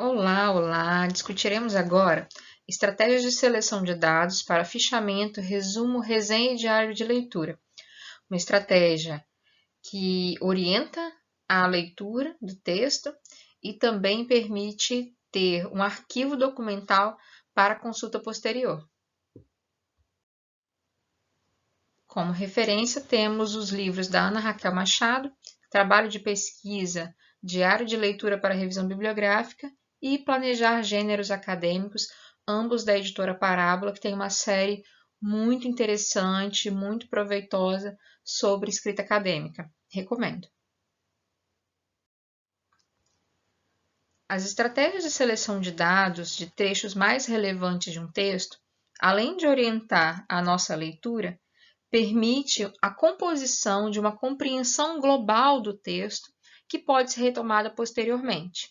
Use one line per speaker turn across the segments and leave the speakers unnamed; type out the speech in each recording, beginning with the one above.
Olá, olá! Discutiremos agora estratégias de seleção de dados para fichamento, resumo, resenha e diário de leitura. Uma estratégia que orienta a leitura do texto e também permite ter um arquivo documental para consulta posterior. Como referência, temos os livros da Ana Raquel Machado, Trabalho de Pesquisa, Diário de Leitura para Revisão Bibliográfica e Planejar Gêneros Acadêmicos, ambos da editora Parábola, que tem uma série muito interessante, muito proveitosa sobre escrita acadêmica. Recomendo. As estratégias de seleção de dados de trechos mais relevantes de um texto, além de orientar a nossa leitura, permite a composição de uma compreensão global do texto que pode ser retomada posteriormente.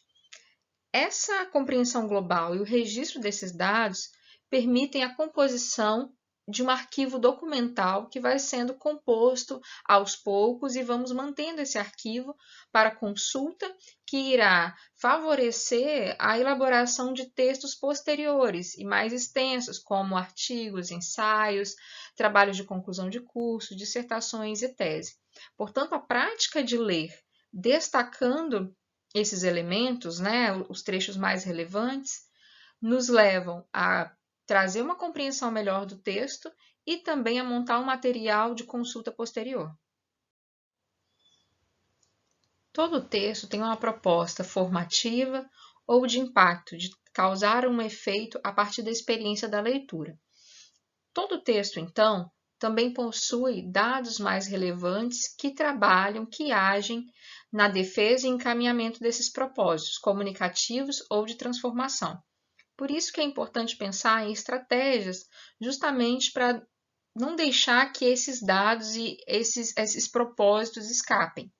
Essa compreensão global e o registro desses dados permitem a composição de um arquivo documental que vai sendo composto aos poucos e vamos mantendo esse arquivo para consulta, que irá favorecer a elaboração de textos posteriores e mais extensos, como artigos, ensaios, trabalhos de conclusão de curso, dissertações e tese. Portanto, a prática de ler destacando esses elementos, né, os trechos mais relevantes, nos levam a trazer uma compreensão melhor do texto e também a montar um material de consulta posterior. Todo texto tem uma proposta formativa ou de impacto, de causar um efeito a partir da experiência da leitura. Todo texto, então, também possui dados mais relevantes que trabalham, que agem na defesa e encaminhamento desses propósitos comunicativos ou de transformação. Por isso que é importante pensar em estratégias justamente para não deixar que esses dados e esses propósitos escapem.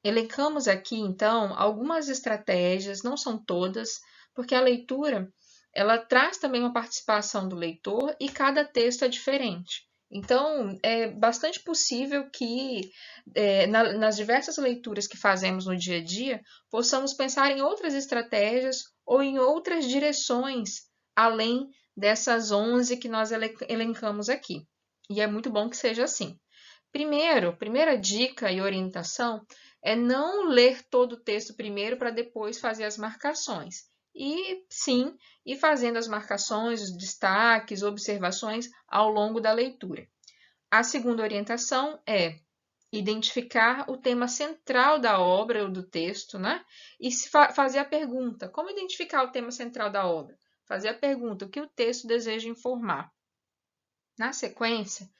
Elencamos aqui, então, algumas estratégias, não são todas, porque a leitura ela traz também uma participação do leitor e cada texto é diferente. Então, é bastante possível que, nas diversas leituras que fazemos no dia a dia, possamos pensar em outras estratégias ou em outras direções, além dessas 11 que nós elencamos aqui. E é muito bom que seja assim. Primeira dica e orientação é não ler todo o texto primeiro para depois fazer as marcações. E sim, ir fazendo as marcações, os destaques, observações ao longo da leitura. A segunda orientação é identificar o tema central da obra ou do texto, né? E fazer a pergunta: como identificar o tema central da obra? Fazer a pergunta: o que o texto deseja informar? Na sequência,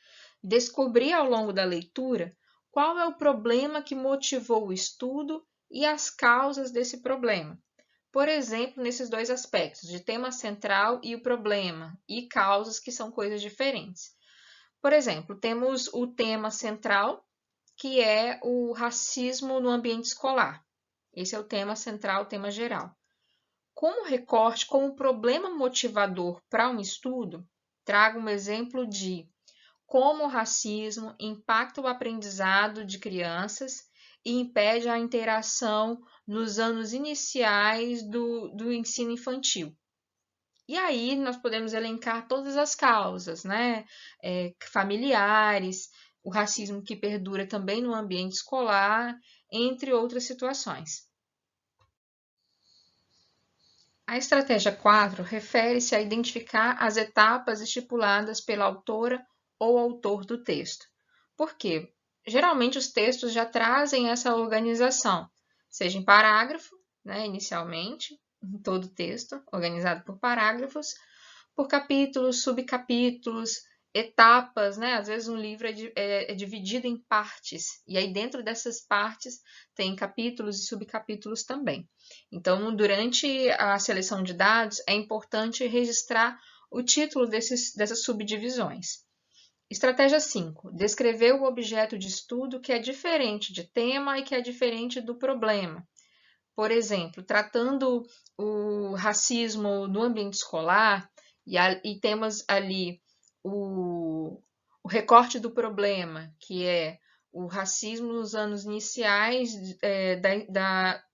descobrir ao longo da leitura qual é o problema que motivou o estudo e as causas desse problema. Por exemplo, nesses dois aspectos, de tema central e o problema, e causas, que são coisas diferentes. Por exemplo, temos o tema central, que é o racismo no ambiente escolar. Esse é o tema central, o tema geral. Como recorte, como problema motivador para um estudo, trago um exemplo de como o racismo impacta o aprendizado de crianças e impede a interação nos anos iniciais do ensino infantil. E aí nós podemos elencar todas as causas, né? Familiares, o racismo que perdura também no ambiente escolar, entre outras situações. A estratégia 4 refere-se a identificar as etapas estipuladas pela autora ou autor do texto. Por quê? Geralmente os textos já trazem essa organização, seja em parágrafo, né, inicialmente, em todo o texto, organizado por parágrafos, por capítulos, subcapítulos, etapas, né? Às vezes um livro é dividido em partes, e aí dentro dessas partes tem capítulos e subcapítulos também. Então, durante a seleção de dados, é importante registrar o título dessas subdivisões. Estratégia 5. Descrever o objeto de estudo que é diferente de tema e que é diferente do problema. Por exemplo, tratando o racismo no ambiente escolar, e temos ali o recorte do problema, que é o racismo nos anos iniciais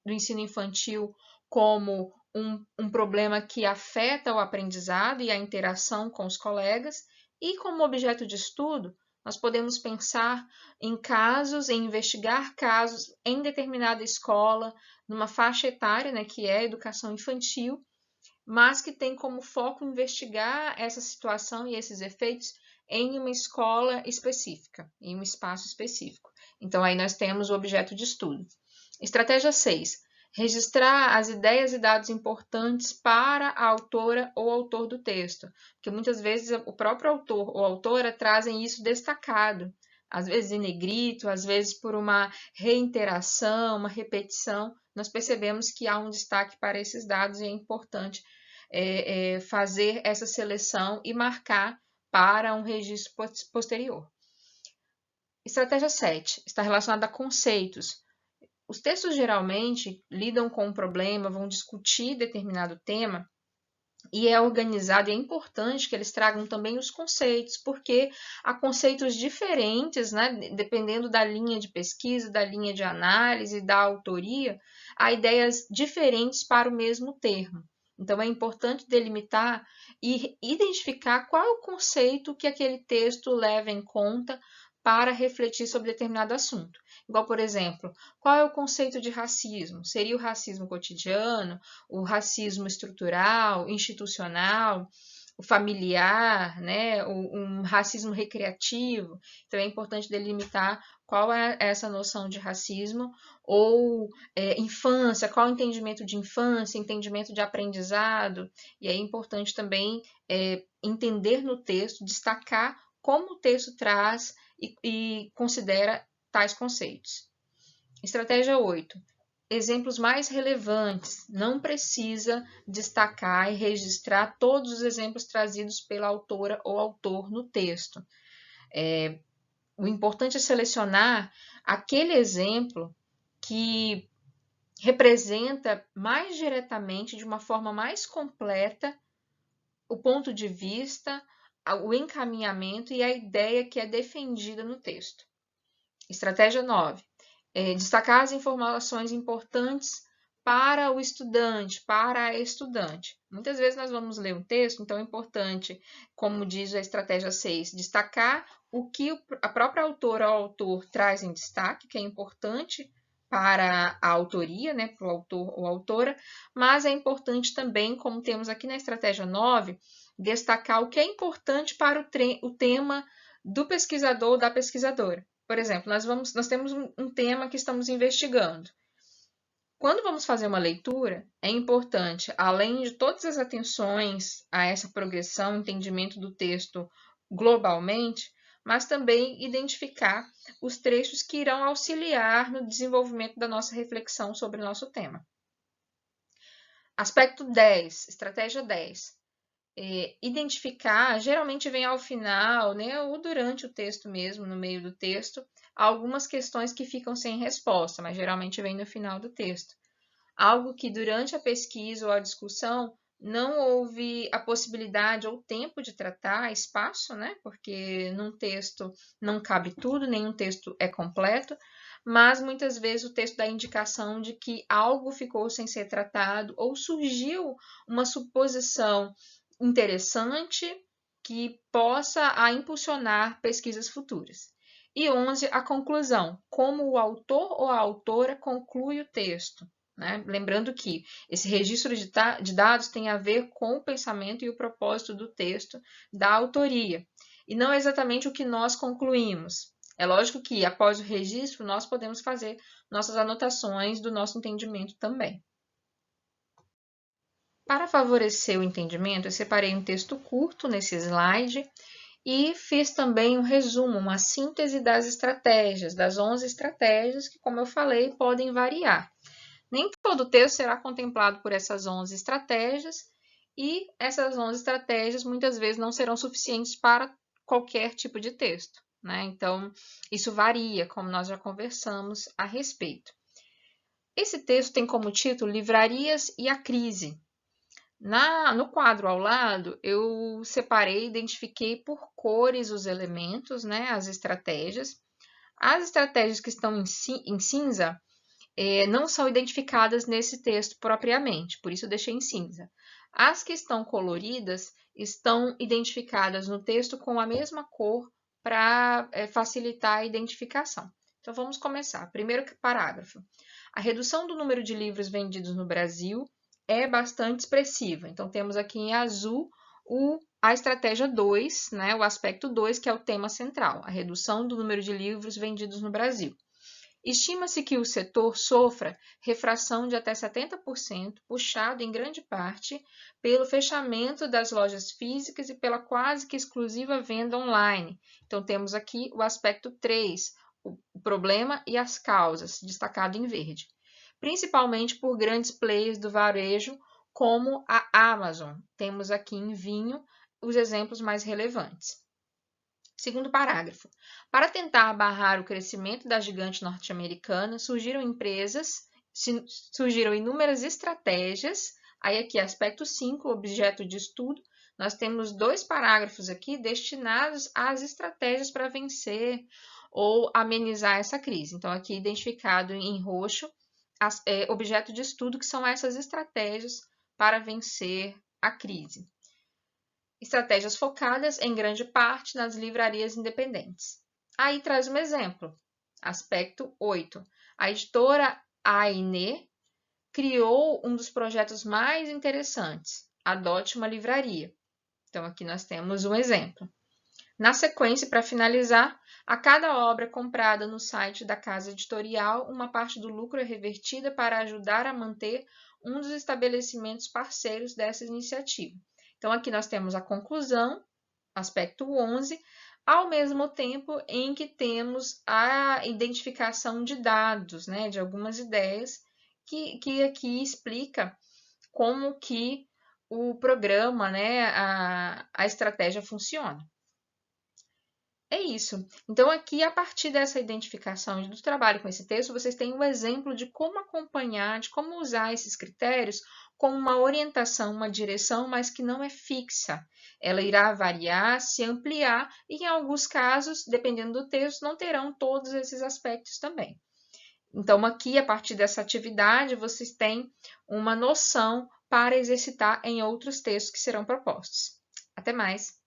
do ensino infantil como um problema que afeta o aprendizado e a interação com os colegas, e como objeto de estudo, nós podemos pensar em casos, em investigar casos em determinada escola, numa faixa etária, né, que é a educação infantil, mas que tem como foco investigar essa situação e esses efeitos em uma escola específica, em um espaço específico. Então, aí nós temos o objeto de estudo. Estratégia 6. Registrar as ideias e dados importantes para a autora ou autor do texto, porque muitas vezes o próprio autor ou autora trazem isso destacado, às vezes em negrito, às vezes por uma reiteração, uma repetição, nós percebemos que há um destaque para esses dados e é importante fazer essa seleção e marcar para um registro posterior. Estratégia 7 está relacionada a conceitos. Os textos geralmente lidam com um problema, vão discutir determinado tema, e é organizado e é importante que eles tragam também os conceitos, porque há conceitos diferentes, né? Dependendo da linha de pesquisa, da linha de análise, da autoria, há ideias diferentes para o mesmo termo. Então, é importante delimitar e identificar qual é o conceito que aquele texto leva em conta para refletir sobre determinado assunto. Igual, por exemplo, qual é o conceito de racismo? Seria o racismo cotidiano, o racismo estrutural, institucional, o familiar, né? Um racismo recreativo? Então, é importante delimitar qual é essa noção de racismo, ou infância, qual é o entendimento de infância, entendimento de aprendizado, e é importante também entender no texto, destacar como o texto traz e considera tais conceitos. Estratégia 8. Exemplos mais relevantes. Não precisa destacar e registrar todos os exemplos trazidos pela autora ou autor no texto. O importante é selecionar aquele exemplo que representa mais diretamente, de uma forma mais completa, o ponto de vista, o encaminhamento e a ideia que é defendida no texto. Estratégia 9. Destacar as informações importantes para o estudante, para a estudante. Muitas vezes nós vamos ler um texto, então é importante, como diz a estratégia 6, destacar o que a própria autora ou autor traz em destaque, que é importante para a autoria, né, para o autor ou autora, mas é importante também, como temos aqui na estratégia 9, destacar o que é importante para o tema do pesquisador ou da pesquisadora. Por exemplo, nós temos um tema que estamos investigando. Quando vamos fazer uma leitura, é importante, além de todas as atenções a essa progressão, entendimento do texto globalmente, mas também identificar os trechos que irão auxiliar no desenvolvimento da nossa reflexão sobre o nosso tema. Aspecto 10, estratégia 10. Identificar, geralmente vem ao final, né, ou durante o texto mesmo, no meio do texto, algumas questões que ficam sem resposta, mas geralmente vem no final do texto. Algo que durante a pesquisa ou a discussão não houve a possibilidade ou tempo de tratar, espaço, né, porque num texto não cabe tudo, nenhum texto é completo, mas muitas vezes o texto dá indicação de que algo ficou sem ser tratado ou surgiu uma suposição interessante que possa impulsionar pesquisas futuras. E 11, a conclusão, como o autor ou a autora conclui o texto. Né? Lembrando que esse registro de dados tem a ver com o pensamento e o propósito do texto, da autoria, e não exatamente o que nós concluímos. É lógico que, após o registro, nós podemos fazer nossas anotações do nosso entendimento também. Para favorecer o entendimento, eu separei um texto curto nesse slide e fiz também um resumo, uma síntese das estratégias, das 11 estratégias que, como eu falei, podem variar. Nem todo texto será contemplado por essas 11 estratégias e essas 11 estratégias muitas vezes não serão suficientes para qualquer tipo de texto, né? Então, isso varia, como nós já conversamos a respeito. Esse texto tem como título Livrarias e a Crise. No quadro ao lado, eu separei, identifiquei por cores os elementos, né, as estratégias. As estratégias que estão em cinza, não são identificadas nesse texto propriamente, por isso eu deixei em cinza. As que estão coloridas estão identificadas no texto com a mesma cor para facilitar a identificação. Então vamos começar. Primeiro parágrafo. A redução do número de livros vendidos no Brasil é bastante expressiva. Então temos aqui em azul a estratégia 2, né, o aspecto 2, que é o tema central, a redução do número de livros vendidos no Brasil. Estima-se que o setor sofra refração de até 70%, puxado em grande parte pelo fechamento das lojas físicas e pela quase que exclusiva venda online. Então, temos aqui o aspecto 3, o problema e as causas, destacado em verde. Principalmente por grandes players do varejo, como a Amazon. Temos aqui em vinho os exemplos mais relevantes. Segundo parágrafo. Para tentar barrar o crescimento da gigante norte-americana, surgiram inúmeras estratégias. Aí aqui, aspecto 5, objeto de estudo, nós temos 2 parágrafos aqui destinados às estratégias para vencer ou amenizar essa crise. Então, aqui identificado em roxo, objeto de estudo, que são essas estratégias para vencer a crise. Estratégias focadas, em grande parte, nas livrarias independentes. Aí traz um exemplo. Aspecto 8. A editora A&E criou um dos projetos mais interessantes, Adote uma Livraria. Então, aqui nós temos um exemplo. Na sequência, para finalizar, a cada obra comprada no site da casa editorial, uma parte do lucro é revertida para ajudar a manter um dos estabelecimentos parceiros dessa iniciativa. Então, aqui nós temos a conclusão, aspecto 11, ao mesmo tempo em que temos a identificação de dados, né, de algumas ideias, que aqui explica como que o programa, né, a estratégia funciona. É isso. Então, aqui, a partir dessa identificação e do trabalho com esse texto, vocês têm um exemplo de como acompanhar, de como usar esses critérios como uma orientação, uma direção, mas que não é fixa. Ela irá variar, se ampliar e, em alguns casos, dependendo do texto, não terão todos esses aspectos também. Então, aqui, a partir dessa atividade, vocês têm uma noção para exercitar em outros textos que serão propostos. Até mais!